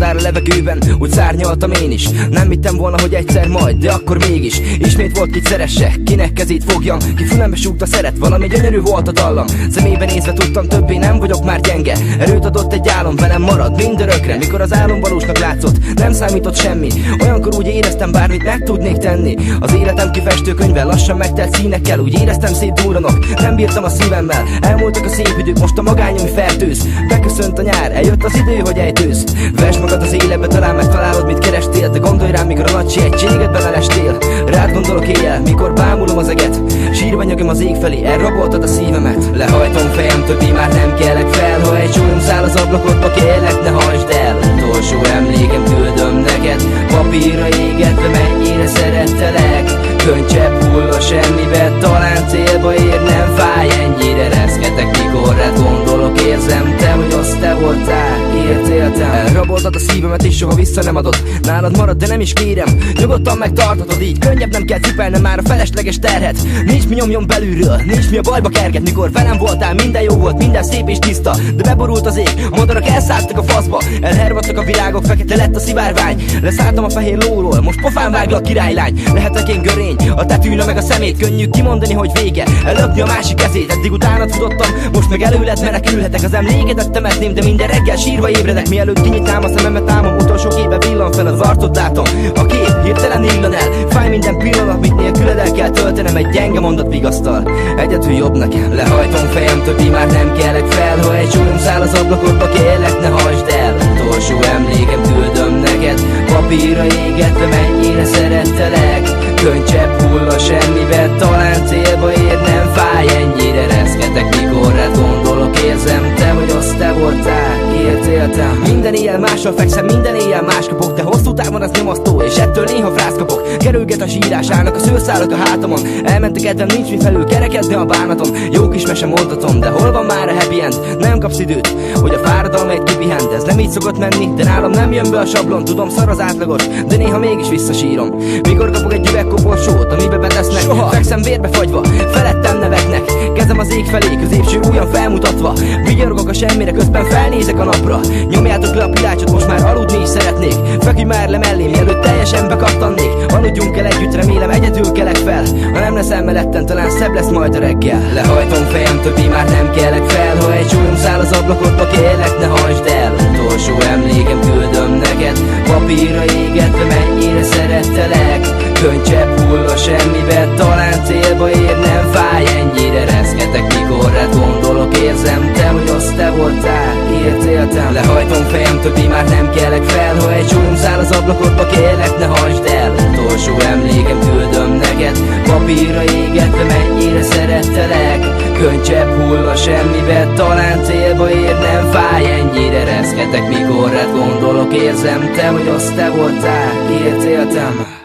madár a levegőben, úgy szárnyaltam én is. Nem hittem volna, hogy egyszer majd, de akkor mégis. Ismét volt kit szeresse, kinek kezét fogjam, ki fülembe súgta szeret, valami gyönyörű volt a dallam. Szemébe nézve tudtam, többé nem vagyok már gyenge. Erőt adott egy álom, velem marad mindörökre. Mikor az álom valósnak látszott, nem számított semmi. Olyankor úgy éreztem, bármit meg tudnék tenni. Az életem kifestő könyve lassan megtelt színekkel, úgy éreztem szétdúranok, nem bírtam a szívemmel. Elmúltak a szép idők, most a magányom fertőz. Beköszönt a nyár, eljött az idő, hogy ejtőz. Vesd magad az életbe, talán megtalálod, mit kerestél. De gondolj rám, mikor a nagy egységedben elestél. Rád gondolok éjjel, mikor bámulom az eget. Sírva nyögöm az ég felé, elraboltad a szívemet. Lehajtom fejem, többé már nem kelek fel. Ha egy súlyom száll az ablakodba, kérlek, ne hagyd el. Utolsó emlékem küldöm neked, papírra égetve, mennyire szerettelek. Könycsepp hull a semmibe, talán célba ér, nem fáj, ennyire reszketek, mikor rád gondolok, érzem, te vagy az, te voltál, értéltem. Elraboltad a szívemet és soha vissza nem adod. Nálad marad, de nem is kérem, nyugodtan megtartatod így. Könnyebb nem kell cipelnem már a felesleges terhet. Nincs mi nyomjon belülről, nincs mi a bajba kerget. Mikor velem voltál, minden jó volt, minden szép és tiszta. De beborult az ég, a madarak elszálltak a faszba. Elhervadtak a virágok, fekete lett a szivárvány. Leszálltam a fehér lóról, most pofán váglak királylány. Lehetek én görény, a tetűnöm meg a szemét, könnyű kimondani, hogy vége. Ellökni a másik kezét, eddig utánad futottam, most meg előled menekülhetek. Az emlékedet temetném, de minden reggel sírva ébredek. Mielőtt kinyitnám a szememet, álmom utolsó képe villan fel, az arcot látom. A kép hirtelen illan el, fáj minden pillanat, mit nélküled el kell töltenem egy gyenge mondat vigasztal. Egyedül jobb nekem, lehajtom fejem, többé már nem kelek fel. Ha egy súlyom száll az ablakodba, kérlek, ne hagyd el. Utolsó emlékem küldöm neked, papírra égetve, mennyire szerettelek. Könycsepp hull a semmibe, talán célba ér, nem fáj, ennyire reszketek, mikor rád gondolok, érzem, te vagy az, te voltál, értéltem. Minden éjjel mással fekszem, minden éjjel más kapok, de hosszú távon az nyomasztó, és ettől néha frász kapok. Kerülget a sírás, állnak a szőrszálak a hátamon. Elment a kedvem, nincs mi felül kerekedni a bánatom. Jó kis mese mondhatom, de hol van már a happy end? Nem kapsz időt, hogy a fáradalmaid kipihent. Ez nem így szokott menni, de nálam nem jön be a sablon. Tudom, szar az átlagos, de néha mégis visszasírom. Mikor kapok egy üvegkoporsót, amibe betesznek, fekszem vérbe fagyva, felettem neveknek. Kezem az ég felé, középső ujjam felmutatva. Vigyorgok a semmire, közben felnézek a napra. Nyomjátok le a pilácsot, most már aludni is szeretnék. Feküdj már le mellém, mielőtt teljesen bekattannék. Aludjunk el együtt, remélem egyedül kelek fel. Ha nem leszel mellettem, talán szebb lesz majd a reggel. Lehajtom fejem, többé már nem kelek fel. Ha egy súlyom száll az ablakodba, kérlek, ne hagyd el. Utolsó emlékem küldöm neked, papírra égetve, mennyire szerettelek. Könycsepp hull a semmibe, talán célba ér, nem fáj, ennyire reszketek, mikor rád gondolok, érzem, te vagy az, te voltál, értéltem. Lehajtom fejem, többé már nem kelek fel. Ha egy súlyom száll az ablakodba, kérlek, ne hagyd el. Utolsó emlékem küldöm neked, papírra égetve, mennyire szerettelek. Könycsepp hull a semmibe, talán célba ér, nem fáj, ennyire reszketek, mikor rád gondolok, érzem, te vagy az, te voltál, értéltem.